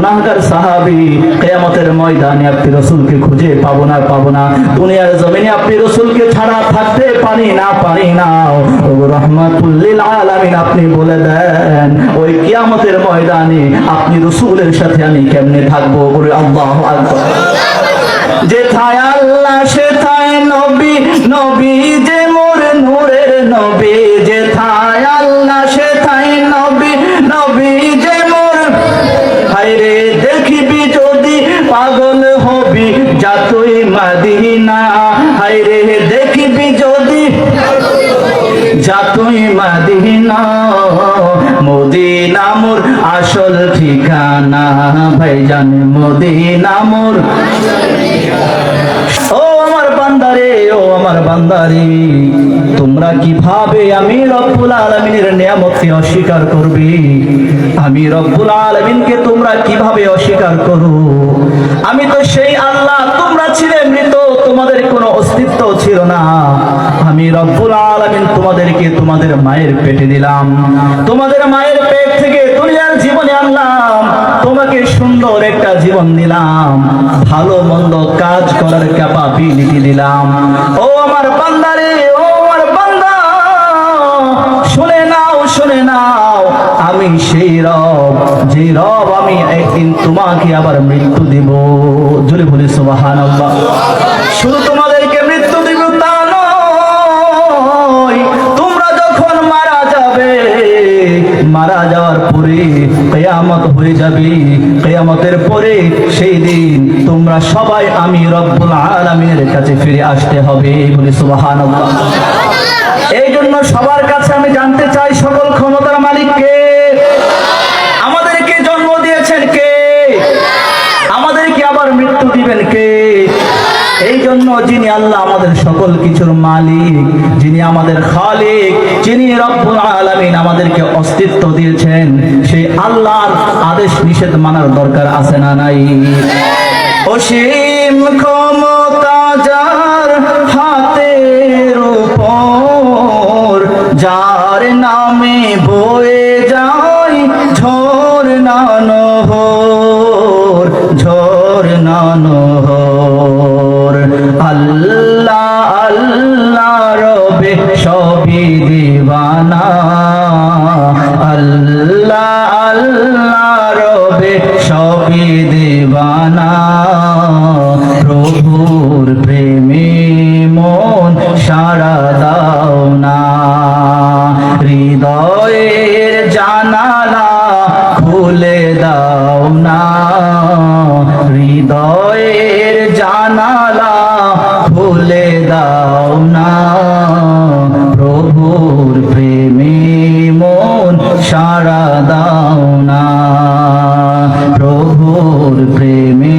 গুনাহগার সাহাবী, কিয়ামতের ময়দানে আপনি রাসূলকে খুঁজে পাবো না। দুনিয়ার জমিনে আপনি রাসূলকে ছাড়া থাকতে পারি না। ও রাহমাতুল লিল আলামিন, আপনি বলে দেন ওই কিয়ামতের ময়দানে আপনি রাসূলের সাথে আমি কেমনে থাকবো? বলে আল্লাহু আকবার। যেথায় আল্লাহ সেথায় নবী, নবী যে মোর নূরের নবী। যেথায় আল্লাহ সেথায় নবী, নবী যে মোর। হায়রে দেখিবি যদি পাগল হবি যা তুই মদিনা। হায়রে দেখিবি যদি যা তুই মদিনা। মদিনা মোর আসল ঠিকানা ভাইজান, মদিনা মোর। ও আমার বান্দারে, ও আমার বান্দারে, তোমরা কিভাবে আমি রব্বুল আলামিনের নিয়ামতকে অস্বীকার করবে? আমি রব্বুল আলামিনকে তোমরা কিভাবে অস্বীকার করো? আমি তো সেই আল্লাহ, তোমরা ছিলে মৃত, তোমাদের কোনো অস্তিত্ব ছিল না। আমি রব্বুল আলামিন তোমাদেরকে তোমাদের মায়ের পেটে দিলাম, তোমাদের মায়ের পেট থেকে দুনিয়ার জীবনে আনলাম, তোমাকে সুন্দর একটা জীবন দিলাম, ভালো মন্দ কাজ করার ক্যাপাবিলিটি দিলাম। ও আমার বান্দারে, ও আমার বান্দা, শুনে নাও, শুনে নাও, আমি সেই রব, যে রব আমি একদিন তোমাকে আবার মৃত্যু দিব। জোরে বলি সুবহানাল্লাহ। শুধু তোমাদেরকে মৃত্যু দিব তা নয়, তোমরা যখন মারা যাবে, মারা যাওয়ার পরে কিয়ামত হয়ে যাবে। কিয়ামতের পরে সেই দিন তোমরা সবাই আমি রব্বুল আলামিনের কাছে ফিরে আসতে হবে। বলি সুবহানাল্লাহ। এই জন্য সবার কাছে আমি জানতে চাই, সকল ক্ষমতার মালিক কে? আমাদেরকে জন্ম দিয়েছেন কে? আমাদেরকে আবার মৃত্যু দিবেন কে? এই জন্য যিনি আল্লাহ আমাদের সকল কিছুর মালিক, যিনি আমাদের খালিক, যিনি রব্বুল আলামিন আমাদেরকে অস্তিত্ব দিয়েছেন, সেই আল্লাহর আদেশ নিষেধ মানার দরকার আছে না নাই? অসীম ক্ষমতা যার হাতের উপর, যার নামে বয়ে যায় ঝরনা নহর, ঝরনা নহর। আল্লাহ আল্লাহ রবে সবই দিবানা, আল্লাহ আল্লাহ রবে সবই দিবানা। প্রভুর প্রেমে মন সারা দাও না, হৃদয়ের জানালা খুলে দাও না, হৃদয়ের জানালা খুলে দাও না। প্রভুর প্রেমে মন সারা দাও না, প্রভুর প্রেমে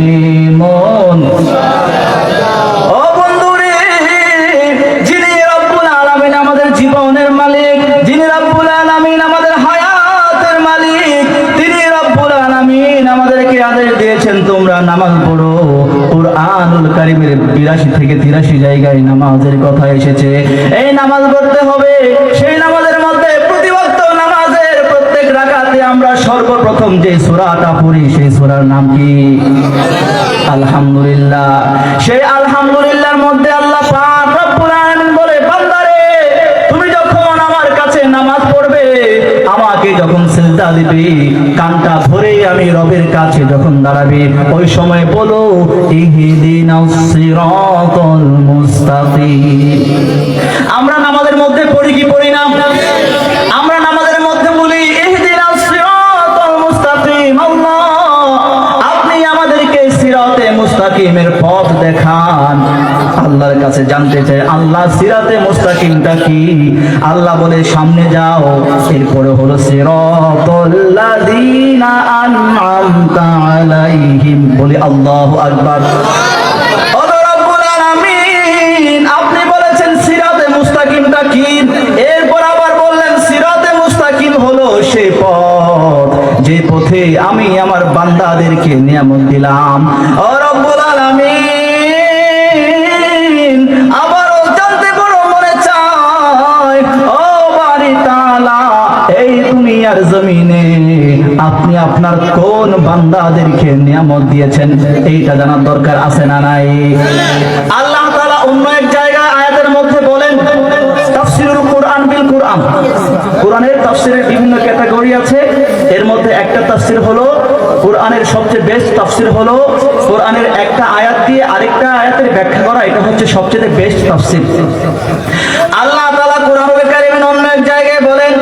মন। ও বন্ধুরে, যিনি রব্বুল আলামিন আমাদের জীবনের মালিক, যিনি রব্বুল আলামিন আমাদের হায়াতের মালিক, তিনি রব্বুল আলামিন আমাদেরকে আদেশ দিয়েছেন তোমরা নামাজ পড়ো। কুরআনুল কারীমের 82 থেকে 83 জায়গায় নামাজের কথা এসেছে। এই নামাজ পড়তে হবে। সেই নামাজের মধ্যে প্রতি ওয়াক্ত নামাজের প্রত্যেক রাকাতে আমরা সর্বপ্রথম যে সূরাটা পড়ি, সেই সূরার নাম কি? আলহামদুলিল্লাহ। সেই আলহামদুলিল্লাহর মধ্যে আল্লাহ পাক রব্বুল আলামিন বলে, বান্দারে তুমি যখন আমার কাছে নামাজ পড়বে, আমাকে যখন সিজদা দিবে, কানটা ধরে আমি রবের কাছে যখন দাঁড়াবে, ওই সময় বলো ইহদিনাস সিরাতাল মুস্তাকিম। আমরা নামাজের মধ্যে পড়ি কি পড়ি না? আমরা নামাজের মধ্যে বলি ইহদিনাস সিরাতাল মুস্তাকিম। আল্লাহ আপনি আমাদেরকে সিরাতে মুস্তাকিমের পথ দেখান। আল্লাহর কাছে জানতে চাই, আল্লাহ সিরাতে মুস্তাকিমটা কি? আল্লাহ বলে সামনে যাও, এরপরে হলো সিরাতাল লাযিনা আন'আমতা আলাইহিম। বলি আল্লাহু আকবার। ও রব্বুল আলামিন, আপনি বলেছেন সিরাতে মুস্তাকিমটা কি? এরপর আবার বললেন সিরাতে মুস্তাকিম হলো সেই পথ, যে পথে আমি আমার বান্দাদেরকে নিয়ামত দিলাম। ও রব্বুল আলামিন, আবারও জানতে বড় মনে চায়, ও বাড়ি তাআলা, এই দুনিয়ার জমিনে আপনি আপনার কোন বান্দাদেরকে নিয়ামত দিয়েছেন, এইটা জানার দরকার আছে না নাই? আল্লাহ তাআলা অন্য এক জায়গায় আয়াতের মধ্যে বলেন, তাফসীরুল কোরআন বিল কোরআন, কোরআনের তাফসীরের বিভিন্ন ক্যাটাগরি আছে। এর মধ্যে একটা তাফসীর হলো, কোরআনের সবচেয়ে বেস্ট তাফসীর হলো কোরআনের একটা আয়াত দিয়ে আরেকটা আয়াতের ব্যাখ্যা করা, এটা হচ্ছে সবচেয়ে বেস্ট তাফসীর। আল্লাহ তাআলা কোরআনুল কারীমের অন্য এক জায়গায় বলেন,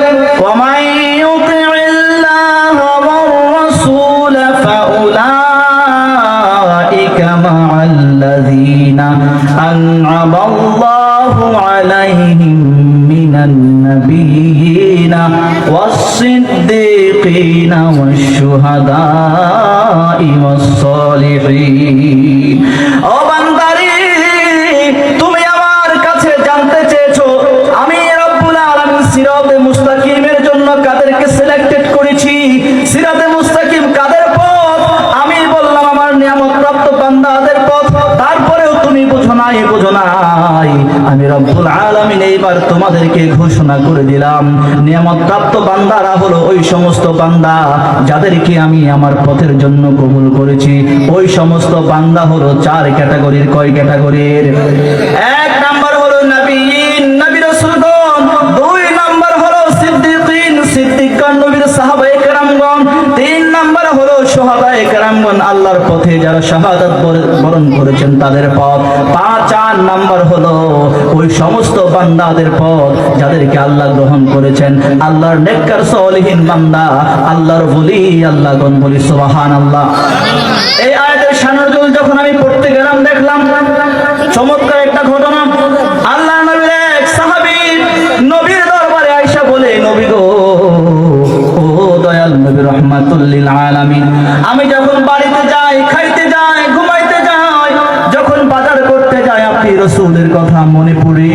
ওয়া মান ইউতি'িল্লাহা ওয়ার রাসূল ফাউলাইকা মা'আল্লাযীনা আন'আমাল্লাহু আলাইহিম মিনান নাবিয়্যিনা ওয়াস-সিদ্দীকিনা ওয়াশ-শুহাদা'i ওয়াস-সালিহিন। ও বান্দারে, তুমি আমার কাছে জানতে চেয়েছো আমি রব্বুল আলামিন সিরাতে মুস্তাকিমের জন্য কাদেরকে সিলেক্টেড করেছি। সিরাতে মুস্তাকিম কাদের পথ? আমি বললাম আমার নিয়ামত প্রাপ্ত বান্দাদের পথ। তারপরেও তুমি বুঝো নাই, আমি রব্বুল আলামিন এইবার তোমাদেরকে ঘোষণা করে দিলাম, নিয়ামত প্রাপ্ত বান্দারা হলো ওই সমস্ত বান্দা যাদেরকে আমি আমার পথের জন্য কবুল করেছি। ওই সমস্ত বান্দা হলো চার ক্যাটাগরির। কয় ক্যাটাগরির? এক নাম্বার হলো নবীন, নবী রাসূলগণ। দুই নাম্বার হলো সিদ্দিকিন, সিদ্দিকগণ নবীর সাহাবায়ে কেরামগণ। তিন নাম্বার হলো শুহাদায়ে কেরামগণ, আল্লাহর পথে যারা শাহাদাত বরণ করেছেন তাদের পথ। চার নাম্বার হলো ওই সমস্ত বান্দাদের পথ যাদেরকে আল্লাহ গ্রহণ করেছেন, আল্লাহর নেককার সালিহিন বান্দা, আল্লাহর ওলি, আল্লাহগণ বলি সুবহানাল্লাহ। এই আয়াতের শানুজুল যখন আমি পড়তে গেলাম, দেখলাম চমৎকার একটা ঘটনা। আল্লাহ নবীর এক সাহাবী নবীর দরবারে আয়েশা বলে, নবী গো, ও দয়াল নবী রাহমাতুল লিল আলামিন, আমি যখন বাড়িতে যাই, খাইতে যাই, ঘুমাইতে যাই, যখন বাজার করতে যাই, আপনি রাসূলের কথা মনে পড়ে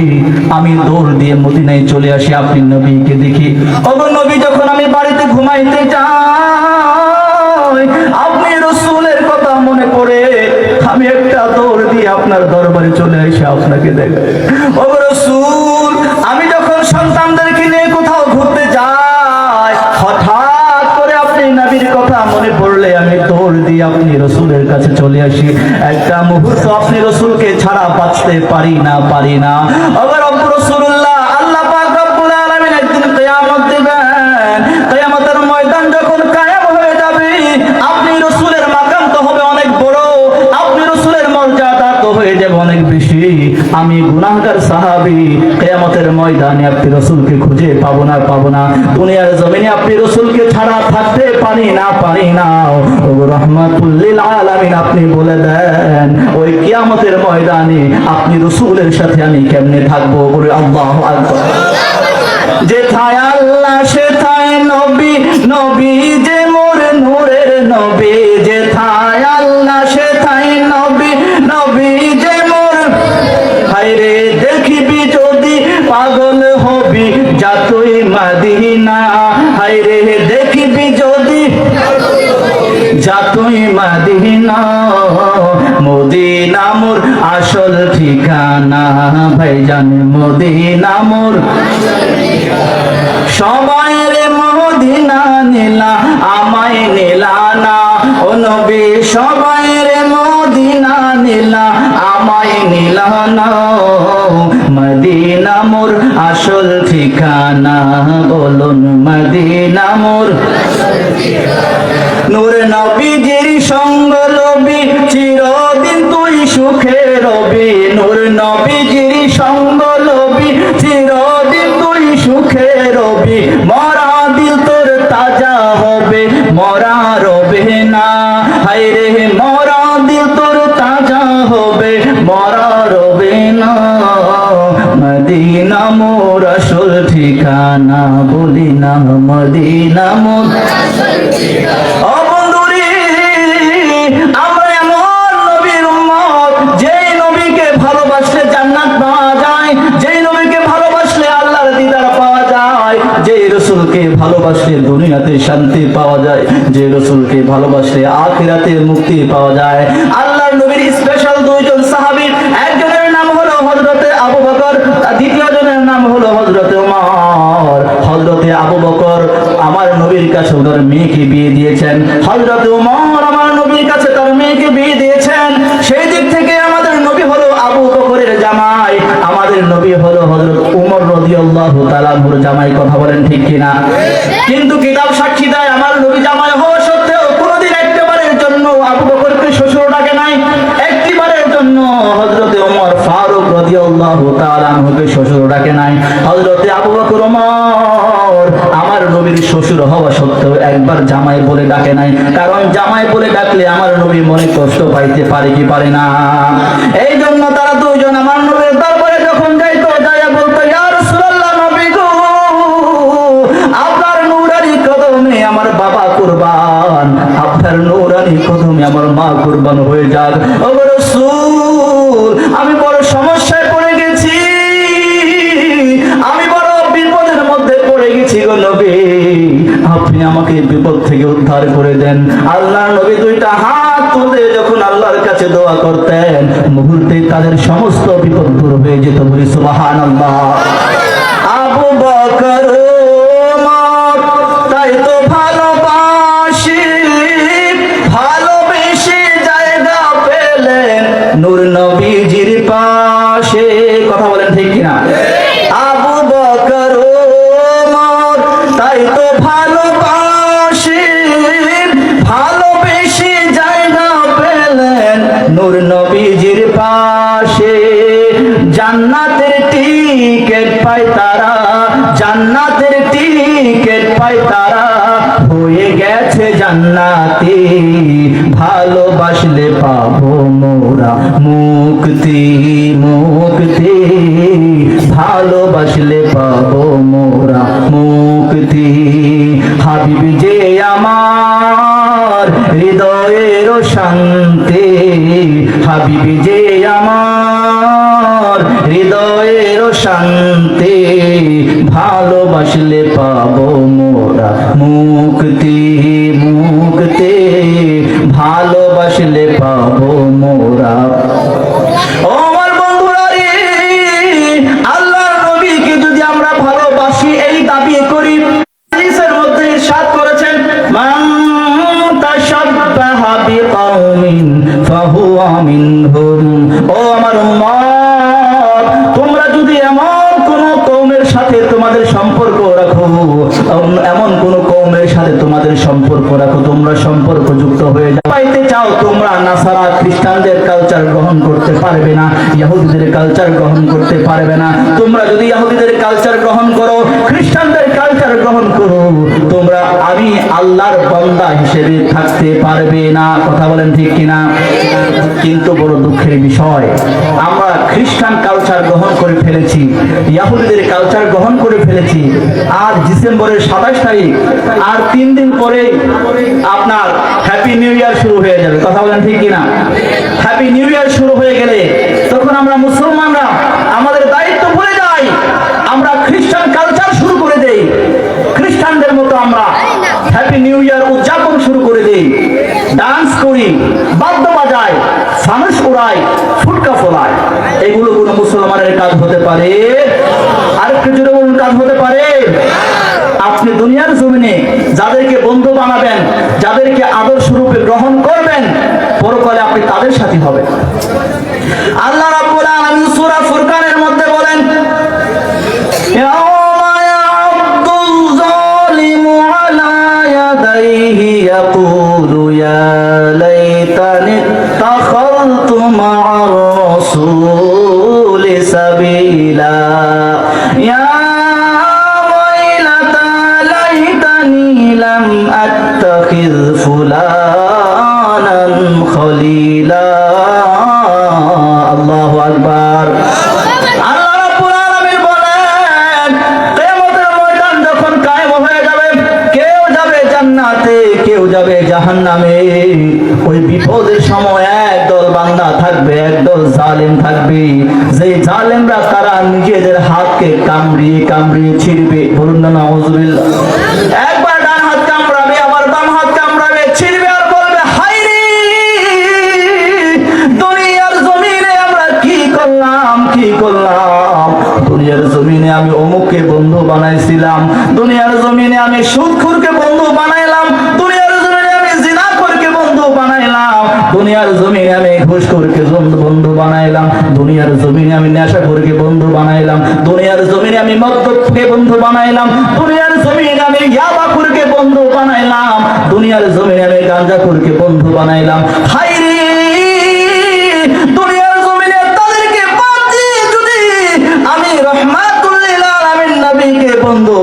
আমি দৌড় দিয়ে মদিনায় চলে আসি, আপনি নবীকে দেখি। ওগো নবী, যখন আমি বাড়িতে ঘুমাইতে যাই, আপনি রাসূলের কথা মনে পড়ে আমি একটা দৌড় দিয়ে আপনার দরবারে চলে আসি, আপনাকে দেখি। ওগো রাসূল, আমি যখন সন্তানদেরকে নিয়ে কোথাও ঘুরতে যাই, হঠাৎ করে আপনি নবীর কথা মনে পড়লে আমি দৌড় দিয়ে আপনি রাসূলের কাছে চলে আসি। একটা মুহূর্ত আপনি রাসূলকে ছাড়া বাঁচতে পারি না। ওগো রাসূলুল্লাহ, আল্লাহ পাক রব্বুল আলামিন একদিন কিয়ামত দিবেন। কিয়ামতের ময়দান যখন কায়েম হয়ে যাবে, আপনি রাসূলের মাকাম তো হবে অনেক বড়, আপনি রাসূলের মর্যাদা তো হয়ে যাবে অনেক বেশি। আমি গুনাহগার সাহাবী, কিয়ামতের ময়দানে আপনি রাসূলকে খুঁজে পাবো না। দুনিয়ার জমিনে আপনি রাসূলকে ছাড়া থাকতে পারি না। ওগো রাহমাতুল লিল আলামিন, আপনি বলে দেন ওই কিয়ামতের ময়দানে আপনি রাসূলের সাথে আমি কেমনে থাকবো? বলে আল্লাহু আকবার। যেথায় আল্লাহ সেথায় নবী, নবী যে মোর নূরের নবী। যেথায় আল্লাহ সেথায় নবী, নবী যে মোর। হায়রে দেখিবি যদি পাগল হবি, যা তুই মদিনা। হায়রে দেখিবি যদি, যা তুই মদিনা। মদিনা মোর আসল ঠিকানা, ভাইজান মদিনা মোর। সবাই রে মদিনা নিলা, আমায় নিলা না। ও নবী, সবাই রে মদিনা নিলা, আমায় নিলা না। মদিনা মোর আসল ঠিকানা, বলুন মদিনা মোর। নূর নবীজির সঙ্গ লবি, চিরদিন তুই সুখে রবি। নূর নবীজির সঙ্গ লবি, চিরদিন তুই সুখে রবি। মরা দিল তোর তাজা হবে, মরা রবে না। হায়রে মরা দিল তোর তাজা হবে, মরা রবে না। মদিনা মোর আসল ঠিকানা, বলি না মদিনা মোর আসল ঠিকানা। ও বন্ধুরে, আমরা এমন নবীর উম্মত, যেই নবীকে ভালোবাসলে জান্নাত পাওয়া যায়, যেই নবীকে ভালোবাসলে আল্লাহর দিদার পাওয়া যায়, যেই রাসূলকে ভালোবাসলে দুনিয়াতে শান্তি পাওয়া যায়, যে রাসূলকে ভালোবাসলে আখিরাতে মুক্তি পাওয়া যায়। আল্লাহর নবীর স্পেশাল দুইজন সাহাবী, একজনের নাম হলো হযরতে আবু বকর, দ্বিতীয় জনের নাম হলো হযরতে ওমর। হযরতে আবু বকর আমার নবীর কাছে ওনার মেয়েকে বিয়ে দিয়েছেন। রাদিয়াল্লাহু তাআলা আনহুর জামাই, কথা বলেন ঠিক কিনা? কিন্তু কিতাব সাক্ষী দেয় আমার নবী জামাই হওয়া সত্ত্বেও কোনোদিন একবারের জন্য আবু বকরকে শ্বশুর ডাকে নাই, একবারের জন্য হযরতে ওমর ফারুক রাদিয়াল্লাহু তাআলা আনহুকে শ্বশুর ডাকে নাই। হযরতে আবু বকর ওমর আমার নবীর শ্বশুর হওয়া সত্ত্বেও একবার জামাই বলে ডাকে নাই, কারণ জামাই বলে ডাকলে আমার নবী মনে কষ্ট পাইতে পারে কি পারে না। এই জন্য তারা দুইজন আমার নবীর দরবারে যখন যাইতো, যাইয়া বলতো, ইয়া রাসূলুল্লাহ, নবী গো, আপনার নূরানি কদমে আমার বাবা কুরবান, আপনার নূরানি কদমে আমার মা কুরবান হয়ে যাক। ও রাসূল, আমি বড় সমস্যায় পড়ে গেছি, আমি বড় বিপদের মধ্যে পড়ে গেছি গো নবী, আপনি আমাকে বিপদ থেকে উদ্ধার করে দেন। আল্লাহর নবী দুইটা হাত তুলে যখন আল্লাহর কাছে দোয়া করতেন, মুহূর্তে তাদের সমস্ত বিপদ দূর হয়ে যেত। বলি সুবহানাল্লাহ। আবু বকর ওমর তাই তো ভালোবাসি, ভালোবেসে জায়গা পেলেন নূর নবীজির পাশে, কথা বলেন ঠিক কিনা? আবু বকর ওমর তাই তো ভালোবাসি, ভালোবেসে জায়গা পেলেন নূর নবীজির পাশে। জান্নাতের টিকেট পায় তারা, জান্নাতের টিকেট পায় তারা, হয়ে গেছে জান্নাতি, ভালোবাসলে পাবো মোরা মুক্তি, মুক্তি, ভালোবাসলে পাবো মোরা মুক্তি। হাবিবি যে আমার হৃদয়ের শান্তি, হাবিবি যে আমার হৃদয়ের শান্তি, ভালোবাসলে পাবো মোরা মুক্তি, মুক্তি, ভালোবাসলে পাবো মোরা। ও আমার বন্ধুরা রে, আল্লাহর নবীকে যদি আমরা ভালোবাসি, এই দাবি করি, হাদিসের মধ্যে ইরশাদ করেছেন, মান তাশাব্বাহা বিকাউমিন ফাহুয়া মিনহুম। ও আমার উম্মত, তোমরা যদি এমন কোন কওমের সাথে তোমাদের সম্পর্ক রাখো, এমন কোন কওমের সাথে তোমাদের সম্পর্ক রাখো, তোমরা সম্পর্ক যুক্ত হয়ে যাও, পাইতে চাও, তোমরা নাসারা খ্রিস্টানদের কালচার গ্রহণ করতে পারবে না, ইহুদিদের কালচার গ্রহণ করতে পারবে না। তোমরা যদি ইহুদিদের কালচার গ্রহণ করো, খ্রিস্টানদের কালচার গ্রহণ করো, তোমরা আমি আল্লাহর বান্দা হিসেবে থাকতে পারবে না, কথা বলেন ঠিক কিনা? কিন্তু বড় দুঃখের বিষয়, আমরা খ্রিস্টান কালচার গ্রহণ করে ফেলেছি, ইহুদিদের কালচার গ্রহণ করে ফেলেছি। আর ডিসেম্বরের 27 তারিখ, আর 3 দিন পরে আপনার হ্যাপি নিউ ইয়ার শুরু হয়ে যাবে, কথা বলেন ঠিক কিনা? হ্যাপি নিউ ইয়ার শুরু হয়ে গেলে তখন আমরা মুসলমানরা আমাদের দায়িত্ব ভুলে যাই, আমরা খ্রিস্টান কালচার শুরু করে দেই, খ্রিস্টানদের মতো আমরা হ্যাপি নিউ ইয়ার উদযাপন শুরু করে দেই, ডান্স করি, বাদ্য বাজাই, ফানুস উড়াই, ফুটকা ফোলাই। এগুলো কোনো মুসলমানের কাজ হতে পারে? আরেকটু জোরে বলুন, কাজ হতে পারে? আপনি দুনিয়ার জমিনে যাদেরকে বন্ধু বানাবেন, যাদেরকে আদর্শ রূপে গ্রহণ করবেন, পরকালে আপনি তাদের সাথী হবেন। আল্লাহ রাব্বুল আলামিন সূরা ফুরকানের মধ্যে বলেন, ইয়াওমা ইয়া'আদ্দুল যালিমু আলা ইয়াদাইহি ইয়াকুলু ইয়া লাইতানি ইত্তাখাযতু মা'আর রাসূলি সাবিলা, ইয়া লাম আত্তাখিয ফুলানান খলিলা। আল্লাহু আকবার। আল্লাহ রাব্বুল আলামিন বলেন, কিয়ামতের ময়দান যখন কায়েম হয়ে যাবে, কেউ যাবে জান্নাতে, কেউ যাবে জাহান্নামে। ওই বিপদের সময় একদল বান্দা থাকবে, একদল জালেম থাকবে। যে জালেমরা তারা নিজেদের হাতকে কামড়িয়ে কামড়িয়ে ছিঁড়বে, বলুন না নাউযুবিল্লাহ। একবার ডান হাত কামড়াবে, আবার বাম হাত কামড়াবে, ছিঁড়বে আর বলবে, হায় রে, দুনিয়ার জমিনে আমরা কি করলাম, কি করলাম। দুনিয়ার জমিনে আমি অমুককে বন্ধু বানাইছিলাম, দুনিয়ার জমিনে আমি সুদখোরকে বন্ধু বানাইলাম, দুনিয়ার জমিনে আমি জিনাখোরকে বন্ধু বানাইলাম, দুনিয়ার জমিনে আমি ঘুষখোরকে বন্ধু বানাইলাম, দুনিয়ার জমিনে আমি নেশাখোরকে বন্ধু বানাইলাম, দুনিয়ার জমিনে আমি মদ্যপকে বন্ধু বানাইলাম, দুনিয়ার জমিনে আমি ইয়াবাখোরকে বন্ধু বানাইলাম, দুনিয়ার জমিনে আমি গাঁজাখোরকে বন্ধু বানাইলাম। হায়রে দুনিয়ার জমিনে তাদেরকে বাদ দিয়ে যদি আমি রহমাতুল লিল আলামিন নবীকে বন্ধু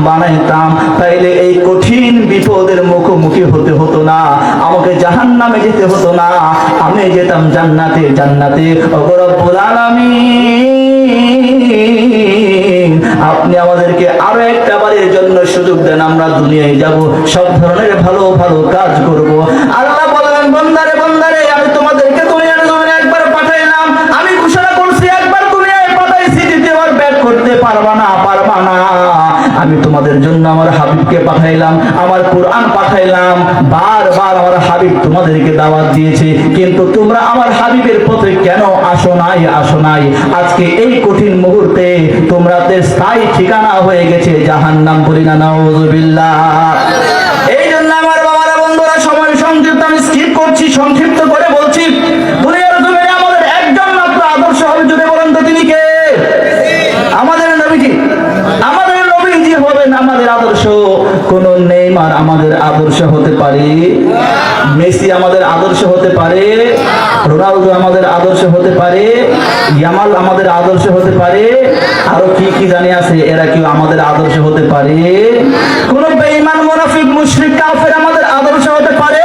বানাইতাম তাইলে এই কঠিন বিপদের মুখোমুখি হতে হতো না, আমাকে জাহান্নামে যেতে হতো না, আমি যেতাম জান্নাতে। ওগো রব্বুল আলামিন, আপনি আমাদেরকে আরো একটা বারের জন্য সুযোগ দেন, আমরা দুনিয়ায় যাব, সব ধরনের ভালো ভালো কাজ করব। আল্লাহ বললেন, বান্দারে আমি তোমাদেরকে দুনিয়ার জমিনে একবার পাঠাইলাম, আমি ঘোষণা করছি একবার দুনিয়ায় পাঠাইছি, দ্বিতীয়বার ব্যাক করতে পারবা না। আমি তোমাদের জন্য আমার হাবিবকে পাঠাইলাম, আমার কোরআন পাঠাইলাম, বারবার আমার হাবিব তোমাদেরকে দাওয়াত দিয়েছে, কিন্তু তোমরা আমার হাবিবের পথে কেন আসো নাই? আজকে এই কঠিন মুহূর্তে তোমরাদের স্থায়ী ঠিকানা হয়ে গেছে জাহান্নাম। বলি না নাউযুবিল্লাহ। এই জন্য আমার বাবারা, বন্ধুরা, সময় সংক্ষিপ্ত, আমি স্কিপ করছি, সংক্ষিপ্ত করে বলছি, দুনিয়ার জমিনে আমাদের একজন মাত্র আদর্শ হবে, যদি বলেন তো তিনি কে? আমাদের নবীজি। আমাদের নবীজি হবেন আমাদের আদর্শ। কোন নেইমার আমাদের আদর্শ হতে পারে, মেসি আমাদের আদর্শ হতে পারে, রোনালদো আমাদের আদর্শ হতে পারে, ইয়ামাল আমাদের আদর্শ হতে পারে, আরো কি জানি আছে, এরা কেউ আমাদের আদর্শ হতে পারে? কোন বেঈমান, মুনাফিক, মুশরিক, কাফের আমাদের আদর্শ হতে পারে?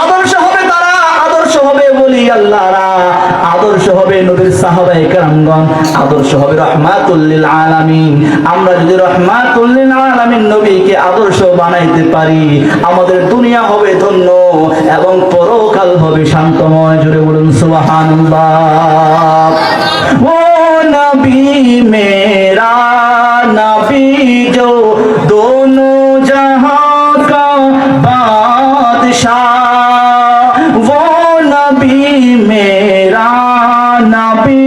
আদর্শ হবে তারা, আদর্শ হবে ওলি আল্লাহরা, আদর্শ হবে নবীর সাহাবায়ে কেরামগণ, আদর্শ হবে রাহমাতুল লিল আলামিন। আমরা যদি রাহমাতুল লিল আলামিন নবীকে আদর্শ বানাইতে পারি, আমাদের দুনিয়া হবে ধন্য এবং পরকাল হবে শান্তময়। জোরে বলুন সুবহানাল্লাহ। ও নবী মেরা নবী जो दोनों जहां का बादशाह, वो नबी मेरा नबी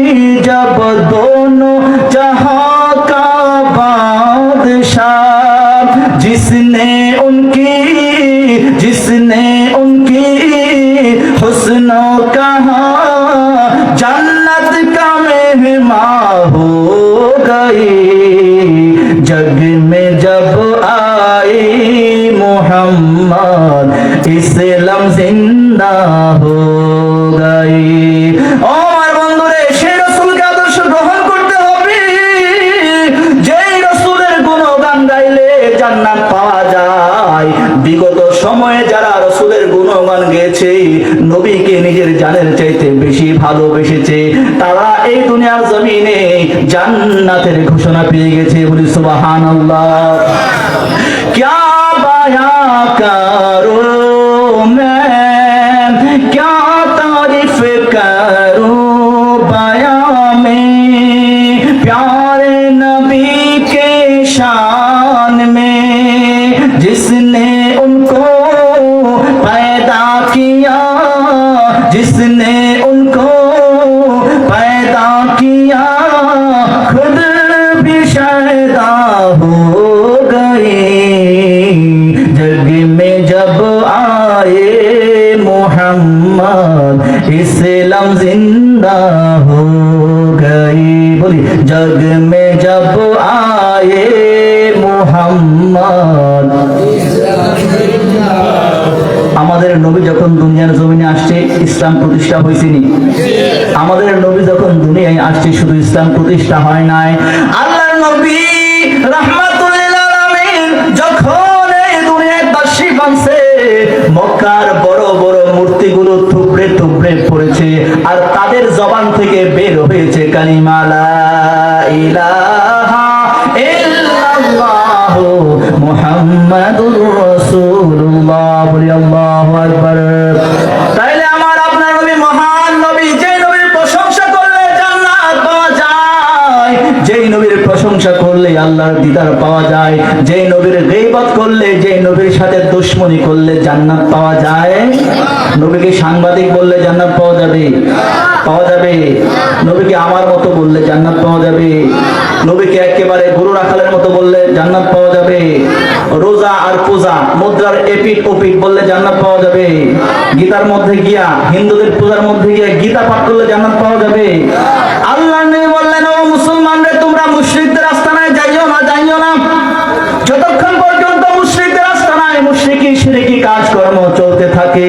जब दोनों जहां का बादशाह, जिसने उनकी हुस्नो कहा जन्नत का मेहमान हो गई, जग में जब आई मोहम्मद इस्लाम जिंदा हो गई। ও আমার বন্ধুরে, সেই রাসূলকে আদর্শ গ্রহণ করতে হবে, যেই রাসূলের গুণগান গাইলে জান্নাত পাওয়া যায়। বিগত সময়ে যারা রাসূলের গুণগান গেয়েছে, নবীকে নিজের জানের চাইতে বেশি ভালোবেসেছে, তারা এই দুনিয়ার জমিনে জান্নাতের ঘোষণা পেয়ে গেছে। বলি সুবহানাল্লাহ। क्या बयां करूं मैं, क्या तारीफ करूं बयां में, प्यारे नबी के शान में, जिसने उनको पैदा किया, जिसने उनको पैदा किया, खुद भी शैदा हो गई, जग में जब आए मोहम्मद इस्लाम जिंदा हो गई। बोली, जग में जब आए मोहम्मद। আমাদের নবী যখন দুনিয়ার জমিনে আসছে, ইসলাম প্রতিষ্ঠা হয়েছেনি? আমাদের নবী যখন দুনিয়ায় আসছে, শুধু ইসলাম প্রতিষ্ঠা হয় নাই, আল্লাহর নবী রাহমাতুল লিল আলামিন যখন এই দুনিয়ায় তাশরীফ আনছে, মক্কার বড় বড় মূর্তিগুলো থুবড়ে পড়েছে, আর তাদের জবান থেকে বের হয়েছে কালিমা লা ইলাহা ইল্লাল্লাহু মুহাম্মাদুর রাসূলুল্লাহ। বলি আল্লাহু আকবার। তাইলে আমার আপনার নবী মহান নবী, যে নবীর প্রশংসা করলে জান্নাত পাওয়া যায়, যেই নবীর প্রশংসা করলে আল্লাহর দিদার পাওয়া যায়, যেই নবীর গীবত করলে, যেই নবীর সাথে দুশমনি করলে জান্নাত পাওয়া যায়। নবীকে সাংবাদিক বললে জান্নাত পাওয়া যাবে? পাওয়া যাবে। নবীকে আমার মতো বললে জান্নাত পাওয়া যাবে। নবীকে একেবারে গরু রাখালের মতো বললে জান্নাত পাওয়া যাবে। রোজা মুদ্রা আর পূজা, মুদ্রার এপিট ওপিট বললে জান্নাত পাওয়া যাবে? গীতার মধ্যে গিয়া, হিন্দুদের পূজার মধ্যে গিয়া গীতা পাঠ করলে জান্নাত পাওয়া যাবে? আল্লাহর নবী বললেন, ও মুসলমানরা, তোমরা মুশরিকদের আস্তানায় যাইও না। যতক্ষণ পর্যন্ত মুশরিকদের আস্তানায় মুশরিকি শিরকি কাজকর্ম চলতে থাকে,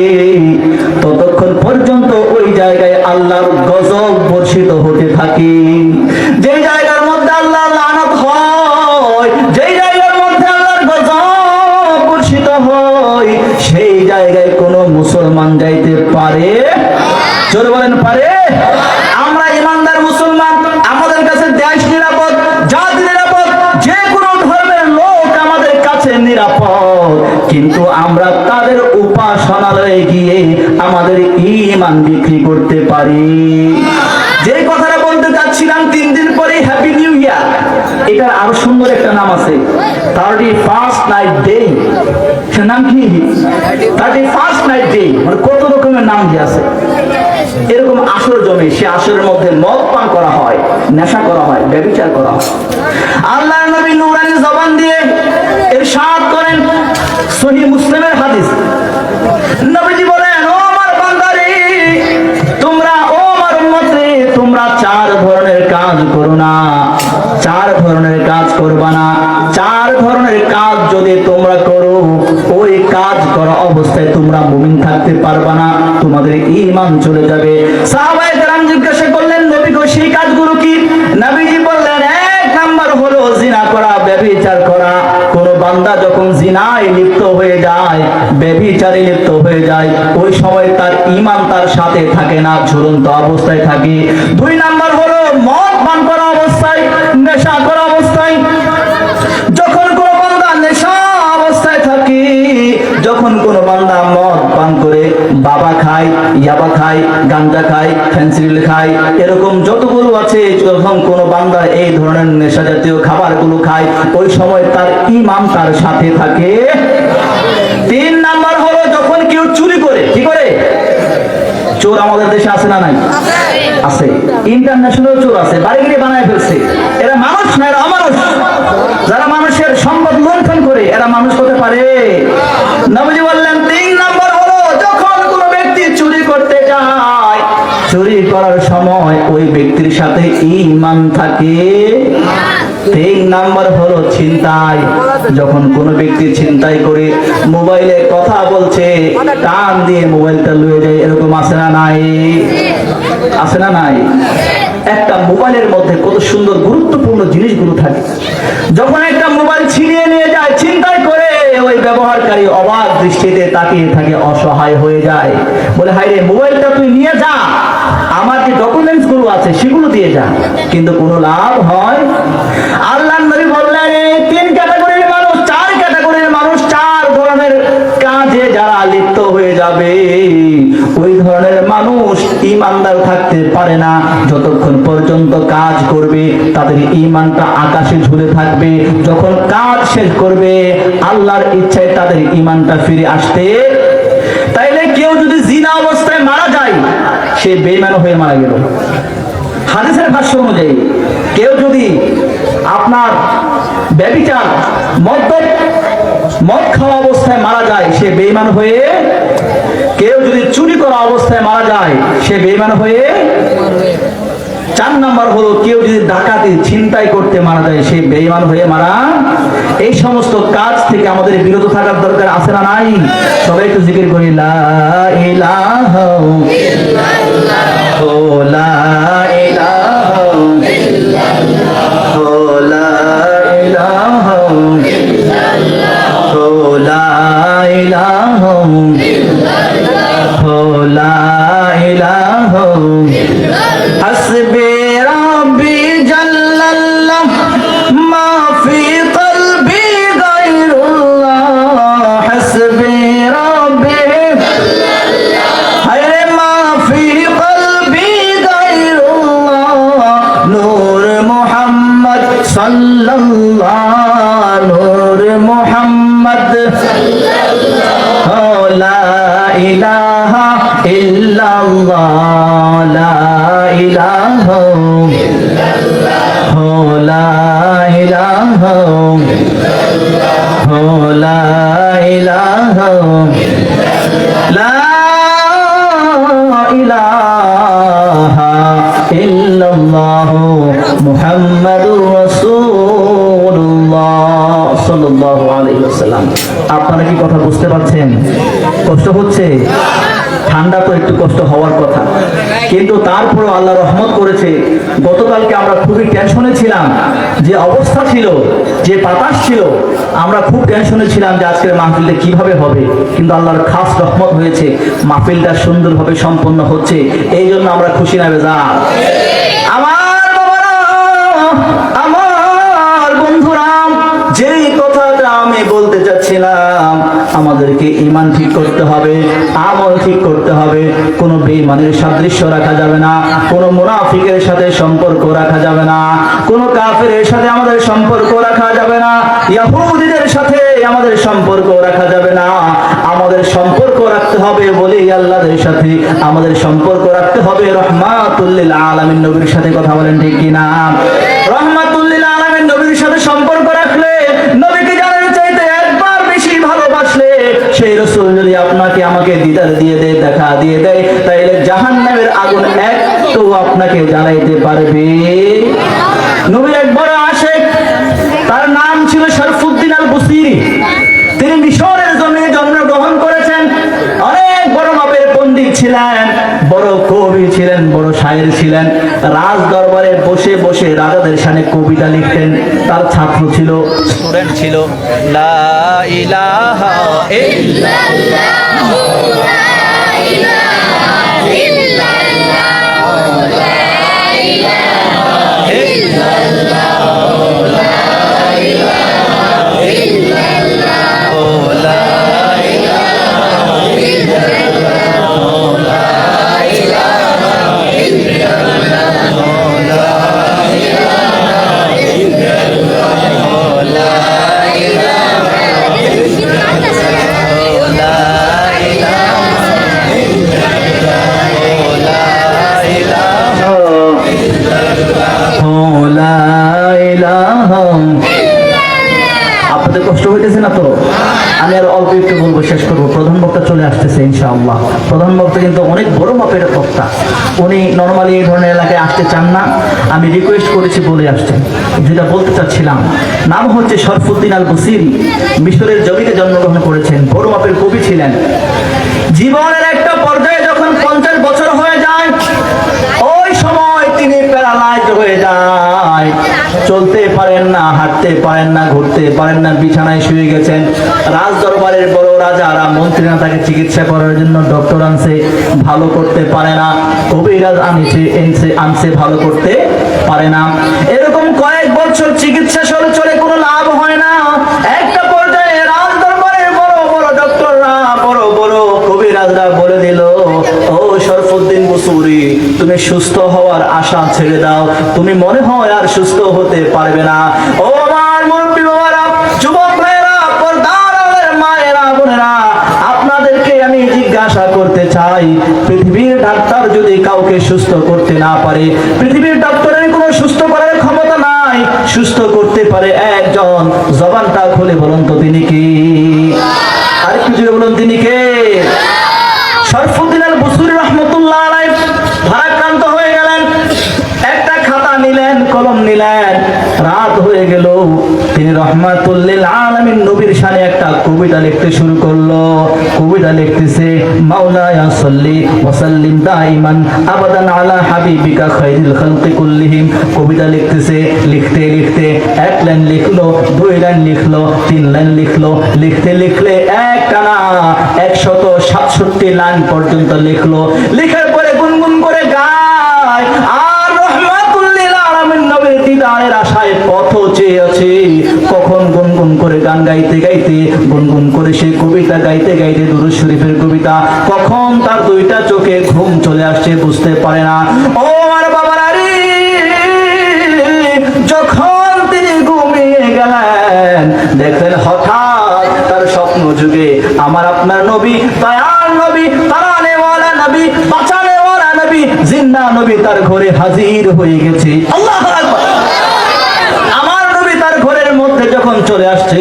ততক্ষণ পর্যন্ত ওই জায়গায় আল্লাহর গজব বর্ষিত হতে থাকে। যে জায়গার মধ্যে আল্লাহর লানত হয়, যে জায়গার মধ্যে আল্লাহর গজব বর্ষিত হয়, সেই জায়গায় কোনো মুসলমান যাইতে পারে? জোরে বলেন, পারে? আমরা ইমানদার মুসলমান, আমাদের কাছে দেশ নিরাপদ, জাতি নিরাপদ, যে কোনো ধর্মের লোক আমাদের কাছে নিরাপদ, কিন্তু আমরা তাদের উপাসনালয়ে গিয়ে আমাদের ঈমান বিক্রি করতে পারি। যে কথাটা বলতে চাচ্ছিলাম, 3 দিন পরে হ্যাপি নিউ ইয়ার, এটার আরো সুন্দর একটা নাম আছে, 31st নাইট ডে। সে নাম কি? 31st night day. মানে কত রকমের নাম দিয়ে আছে। এরকম আসর জমে, সে আসরের মধ্যে মদ পান করা হয়, নেশা করা হয়, ব্যভিচার করা হয়। আল্লাহর নবী নূরানী জবান দিয়ে ইরশাদ করেন, সহিহ মুসলিমের হাদিস, নবীজি বলেন, ও আমার বান্দারে, তোমরা, ও আমার উম্মতে, তোমরা 4 ধরনের কাজ করো না, 4 ধরনের কাজ করবা না। 4 ধরনের কাজ যদি তোমরা করো, ওই কাজ করা অবস্থায় তোমরা মুমিন থাকতে পারবা না, তোমাদের ঈমান চলে যাবে। সাহাবায়ে কেরাম জিজ্ঞাসা করলেন, নবী গো, সেই কাজগুলো কি? নবীজি বললেন, 1 নাম্বার হলো জিনা করা, ব্যভিচার করা। কোন বান্দা যখন জিনায় লিপ্ত হয়ে যায়, ব্যভিচারে লিপ্ত হয়ে যায়, ওই সময় তার ঈমান তার সাথে থাকে না, ঝুলন্ত অবস্থায় থাকে। 2 নাম্বার হলো মদ পান করা অবস্থায়, নেশা করা অবস্থায়। যখন কোন বান্দা নেশা অবস্থায় থাকে, যখন কোন বান্দা মদ পান করে, বাবা খায়, ইয়াবা খায়, গাঞ্জা খায়, ফেন্সিডিল খায়, এরকম যতগুলো আছে, যখন কোন বান্দা এই ধরনের নেশা জাতীয় খাবারগুলো খায়, ওই সময় তার ঈমান তার সাথে থাকে। 3 নাম্বার হলো যখন কেউ চুরি করে। কি করে? চোর আমাদের দেশে আছে না নাই? আছে। ইন্টারন্যাশনাল চোর আছে, বাড়ি গিয়ে বানায় ফেলছে। এরা মানুষ না, এরা অমানুষ। যারা মানুষের সম্পদ লুণ্ঠন করে, এরা মানুষ হতে পারে? নবীজি বললেন, 3 নাম্বার হলো যখন কোনো ব্যক্তি চুরি করতে যায়, চুরি করার সময় ওই ব্যক্তির সাথে ঈমান থাকে। 3 নাম্বার হলো ছিনতাই, যখন কোনো ব্যক্তি ছিনতাই করে মোবাইলে কথা বলছে, টান দিয়ে মোবাইলটা লুয়ে যায়, এরকম আছে না নাই? আছে না নাই? একটা মোবাইলের মধ্যে কত সুন্দর গুরুত্বপূর্ণ জিনিসগুলো থাকে। যখন একটা মোবাইল ছিনিয়ে নিয়ে যায় ছিনতাই করে, ওই ব্যবহারকারী অবাক দৃষ্টিতে তাকিয়ে থাকে, অসহায় হয়ে যায়, বলে, হায় রে, মোবাইলটা তুই নিয়ে যা, আমার যে ডকুমেন্টস গুলো আছে সেগুলো দিয়ে যা। কিন্তু কোনো লাভ হয়? আল্লাহর নবী বললেন, 3 ক্যাটাগরির মানুষ, 4 ক্যাটাগরির মানুষ, 4 ধরনের কাজে যারা লিপ্ত হয়ে যাবে, ওই ধরনের মানুষ ঈমানদার থাকতে পারে না। যতক্ষণ পর্যন্ত কাজ করবে, তাদের ঈমানটা আকাশে ঝুলে থাকবে। যখন কাজ শেষ করবে, আল্লাহর ইচ্ছায় তাদের ঈমানটা ফিরে আসতে। তাইলে কেউ যদি জিনা অবস্থায় মারা যায়, সে বেঈমান হয়ে মারা গেল। হাদিসের ভাষ্য অনুযায়ী কেউ যদি আপনার ব্যভিচার, মদ খাওয়া অবস্থায় মারা যায়, সে বেঈমান হয়ে। কেউ যদি চুরি করা অবস্থায় মারা যায়, সে বেঈমান হয়ে। 4 নাম্বার হলো কেউ যদি ডাকাতি, ছিনতাই করতে মারা যায়, সে বেঈমান হয়ে মারা। এই সমস্ত কাজ থেকে আমাদের বিরত থাকার দরকার আছে না নাই? সবাই একটু জিকির করি, লা ইলাহা ইল্লাল্লাহ, লা ইলাহা ইল্লাল্লাহ, লা ইলাহা ইল্লাল্লাহ, লা ইলাহা ইল্লাল্লাহ, লা ইলাহা ইল্লাল্লাহ। হাসবি রাব্বি জাল্লাল্লাহ, মা ফি কলবি গায়রুল্লাহ। হাসবি রাব্বি জাল্লাল্লাহ, হায়রে মা ফি কলবি গায়রুল্লাহ। নূর মুহাম্মদ সাল্লাল্লাহ, নূর মুহাম্মদ সাল্লাল্লাহ, লা ইলাহা ইল্লাল্লাহ, লা ইলাহা ইল্লাল্লাহ, লা ইলাহা ইল্লাল্লাহ, লা ইলাহা ইল্লাল্লাহ মুহাম্মাদুর রাসূলুল্লাহ সাল্লাল্লাহু আলাইহি ওয়াসাল্লাম। আপনারা কি কথা বুঝতে পারছেন? কষ্ট হচ্ছে? ঠান্ডা তো একটু কষ্ট হওয়ার কথা, কিন্তু তারপরও আল্লাহ রহমত করেছে। গতকালকে আমরা খুবই টেনশনে ছিলাম, যে অবস্থা ছিল, যে বাতাস ছিল, আমরা খুব টেনশনে ছিলাম যে আজকের মাহফিলটা কিভাবে হবে, কিন্তু আল্লাহর খাস রহমত হয়েছে, মাহফিলটা সুন্দরভাবে সম্পন্ন হচ্ছে। এই জন্য আমরা খুশি না বেজার? আমার বাবারা, আমার বন্ধুরা, যেই কথাটা আমি বলতে চাচ্ছিলাম, আমাদেরকে ঈমান ঠিক করতে হবে, আমল ঠিক করতে হবে। কোনো বেঈমানের সাদৃশ্য রাখা যাবে না, কোনো মুনাফিকের সাথে সম্পর্ক রাখা যাবে না, কোনো কাফেরের সাথে আমাদের সম্পর্ক রাখা যাবে না, ইহুদিদের সাথে আমাদের সম্পর্ক রাখা যাবে না। আমাদের সম্পর্ক রাখতে হবে বলে আল্লাহর সাথে আমাদের সম্পর্ক রাখতে হবে রহমাতুল লিল আলামিন নবীর সাথে। কথা বলেন ঠিক কিনা? রহমাতুল লিল আলামিন নবীর সাথে সম্পর্ক রাখলে, নবীকে জানার চাইতে একবার বেশি ভালোবাসলে, সেই রাসূল যদি আপনাকে আমাকে দিদার দিয়ে দেয়, দেখা দিয়ে দেয়, তাইলে জাহান্নামের আগুন একটু আপনাকে জ্বালাইতে পারবে? নবীর এক বড় আশিক, তার নাম ছিল শরফুদ্দিন আল বুসিরি। তিনি মিশরের জমিনে জন্মগ্রহণ করেছেন। অনেক বড় মাপের পণ্ডিত ছিলেন, বড় কবি ছিলেন, বড় শায়ের ছিলেন। রাজ দরবারে বসে বসে রাজাদের সামনে কবিতা লিখতেন। তার ছাত্র ছিল, স্টুডেন্ট ছিল। লা ইলাহা ইল্লাল্লাহ, লা ইলাহা ইল্লাল্লাহ, লা ইলাহা ইল্লাল্লাহ, লা ইলাহা ইল্লাল্লাহ, লা ইলাহা ইল্লাল্লাহ, লা ইলাহা ইল্লাল্লাহ, লা ইলাহা ইল্লাল্লাহ, লা আপনাদের কষ্ট হইতেছে না তো? আমি আর অল্প একটু বলবো, শেষ করবো। প্রধান বক্তা চলে আসতেছে ইনশাআল্লাহ। প্রধান বক্তা কিন্তু অনেক বড় মাপের বক্তা। উনি নর্মালি এই ধরনের এলাকায় আসতে চান না, আমি রিকোয়েস্ট করেছি বলে আসছেন। যেটা বলতে চাচ্ছিলাম, নাম হচ্ছে শরফুদ্দিন আল বুসিরি। মিশরের জমিতে জন্মগ্রহণ করেছেন, বড় মাপের কবি ছিলেন। জীবনের একটা পর্যায়ে যখন 50 বছর হয়ে যায়, ওই সময় তিনি প্যারালাইজড হয়ে যায়। চলতে পারেন না, হাঁটতে পারেন না, ঘুরতে পারেন না, বিছানায় শুয়ে গেছেন। রাজ দরবারের বড় রাজারা, মন্ত্রীরা তাকে চিকিৎসা করার জন্য ডক্টর আনছে, ভালো করতে পারে না। কবিরাজ আনছে, ভালো করতে পারে না। এরকম কয়েক বছর চিকিৎসা চলে কোনো লাভ হয় না। একটা পর্যায়ে রাজ দরবারের বড় বড় ডক্টররা, বড় বড় কবিরাজরা বলে দিল, ও শরফুদ্দিন বুসুরি, তুমি সুস্থ হওয়ার আশা ছেড়ে দাও, তুমি মনে হয় আর সুস্থ হতে পারবে না। ও আমার মুরব্বি বাবারা, যুবক ভাইয়েরা, পর্দার আড়ালের মায়েরা, বোনেরা, আপনাদেরকে আমি জিজ্ঞাসা করতে চাই, পৃথিবীর ডাক্তার যদি কাউকে সুস্থ করতে না পারে, পৃথিবীর ডক্টরের কোনো সুস্থ করার ক্ষমতা নাই, সুস্থ করতে পারে একজন। জবানটা খুলে বলুন তো তিনি কি? আর কিছু বলুন তিনি কে? শরফুদ্দিন আল বুসুরি রহমতুল্লাহ আলাইহি ভারাক্রান্ত হয়ে গেলেন। একটা খাতা নিলেন, কলম নিলেন। রাত হয়ে গেল, তিনি রহমাতুল লিল আলামিন নবীর শানে একটা কবিতা লিখতে শুরু করলো। কবিতা লিখতেছে, মাওলায়া সাল্লি ওয়া সাল্লিম দাইমান আবাদান আলা হাবিবিকা খায়রুল খালকি কুল্লিহিম। কবিতা লিখতেছে, লিখতে লিখতে এক লাইন লিখলো, 2 লাইন লিখলো, 3 লাইন লিখলো, লিখতে লিখলে এক টানা 167 লাইন পর্যন্ত লিখলো। লিখার পরে গুনগুন করে গায়, আর রহমাতুল লিল আলামিন নবীর দিদারের আশায় পথ চেয়ে আছে। কখন গুনগুন করে গান গাইতে গাইতে, গুনগুন করে সেই কবিতা গাইতে গাইতে, দুরূদ শরীফের কবিতা, কখন তার 2টা চোখে ঘুম চলে আসছে বুঝতে পারে না। ও আমার বাবারা রে, যখন তিনি ঘুমিয়ে গেলেন, দেখলেন হঠাৎ তার স্বপ্ন যুগে আমার আপনার নবী, দয়ার নবী, তারানেওয়ালা নবী, বাঁচানেওয়ালা নবী, জিন্দা নবী তার ঘরে হাজির হয়ে গেছে। আল্লাহু আকবার। আমার নবী তার ঘরের মধ্যে মধ্যে যখন চলে আসছে,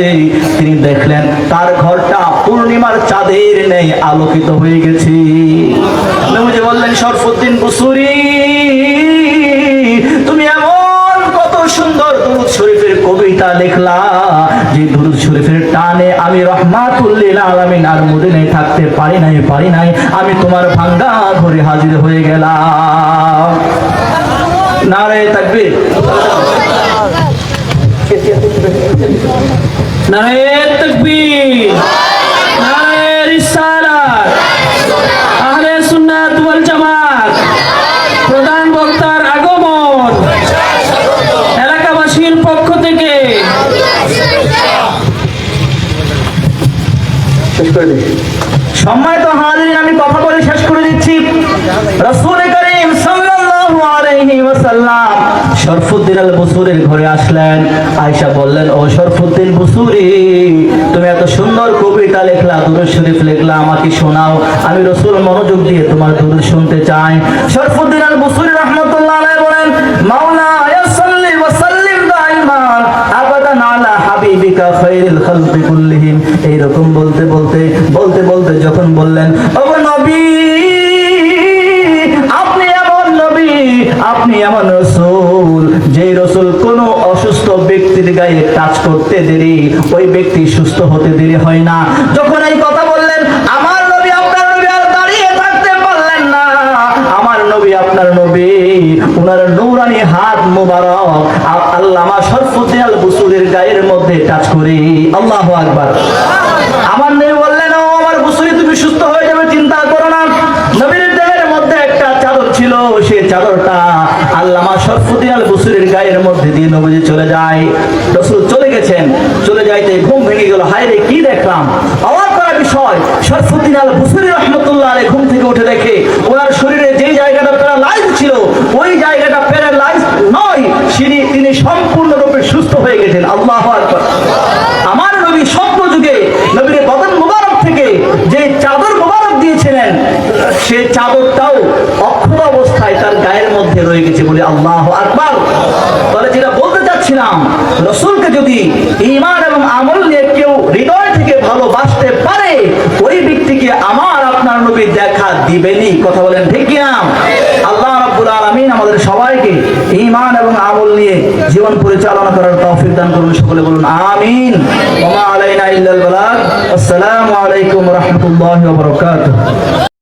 তিনি দেখলেন তার ঘরটা পূর্ণিমার চাঁদের ন্যায় আলোকিত হয়ে গেছে। নবীজি বললেন, শরফুদ্দিন বুসুরি, তুমি এমন কত সুন্দর দুরূদ শরীফের কবিতা লিখলা, যে দুরূদ শরীফের টানে আমি রহমাতুল লিল আলামিন আর মদিনায় থাকতে পারি নাই, আমি তোমার ভাঙ্গা ঘরে হাজির হয়ে গেলাম। নারে তাকবীর, নারে তাকবীর, নারে রিসালাত, আহলে সুন্নাত ওয়াল জামাত। প্রধান বক্তার আগমন, এলাকাবাসীর পক্ষ থেকে সম্মানিত হাজিরিন, আমি কথা বলে শেষ করে দিচ্ছি। রাসূল করিম সাল্লাল্লাহু আলাইহি ওয়াসাল্লাম শরফুদ্দিন আল বুসুরির ঘরে আসলেন। আয়েশা বললেন, ও শরফুদ্দিন বুসুরি, তুমি এত সুন্দর কবিতা লিখলা, দুরূদ শরীফ লিখলা, আমাকে শোনাও। আমি রাসূল মনোযোগ দিয়ে তোমার দুরূদ শুনতে চাই। শরফুদ্দিন আল বুসুরি রাহমাতুল্লাহ আলাইহি বলেন, মাওলা ইয়া সাল্লি ওয়া সাল্লিম দাইমান আবাদান আলা হাবিবিকা খায়রুল খালকি কুল্লিহিম। এইরকম বলতে বলতে যখন বললেন, ও নবী, আপনি এমন রাসূল, যে রাসূল কোন অসুস্থ ব্যক্তির গায়ে টাচ করতে দেরি, ওই ব্যক্তি সুস্থ হতে দেরি হয় না। যখন এই কথা বললেন, আমার নবী আপনার নবী আর দাঁড়িয়ে থাকতে পারলেন না। আমার নবী আপনার নবী, ওনার নূরানি হাত মোবারক আল্লামা শরফুদ্দিন আল বুসুরির গায়ের মধ্যে টাচ করে। আল্লাহু আকবার। আমার নবী বললেন, ও আমার বুসুরি, তুমি সুস্থ হয়ে যাবে, চিন্তা করো না। নবীর দেহের মধ্যে একটা চাদর ছিল, সেই চাদরটা আল্লামা শরফুদ্দিন আল বুসুরির গায়ের মধ্যে দিয়ে নবীজি চলে যায়। রাসূল চলে গেছেন, চলে যাইতে ঘুম ভেঙে গেল। হায় রে, কি দেখলাম! অবাক করা বিষয়, শরফুদ্দিন আল বুসুরি রাহমাতুল্লাহ আলাইহি ঘুম থেকে উঠে দেখে ওনার শরীরে যে জায়গাটা প্যারালাইজ ছিল, ওই জায়গাটা প্যারালাইজ নয়, তিনি সম্পূর্ণরূপে সুস্থ হয়ে গেছেন। আল্লাহু আকবার। আমার নবী স্বপ্ন যুগে নবীর বদন মুবারক থেকে যে চাদর মুবারক দিয়েছিলেন, সেই চাদরটাও অক্ষত অবস্থায় তার গায়ের মধ্যে রয়ে গেছে বলে আল্লাহু আকবার। তাহলে যেটা বলতে চাচ্ছিলাম, রাসূলকে যদি ঈমান এবং আমল নিয়ে কেউ হৃদয় থেকে ভালোবাসতে পারে, ওই ব্যক্তিকে আমার আপনার নবী দেখা দিবেনই। কথা বলেন ঠিক কি না? আল্লাহ রাব্বুল আলামিন আমাদের সবাইকে ঈমান এবং আমল নিয়ে জীবন পরিচালনা করার তৌফিক দান করুন। সকলে বলুন আমিন। ওয়া মা আলাইনা ইল্লাল বালাগ। আসসালামু আলাইকুম ওয়া রাহমাতুল্লাহি ওয়া বারাকাতুহু।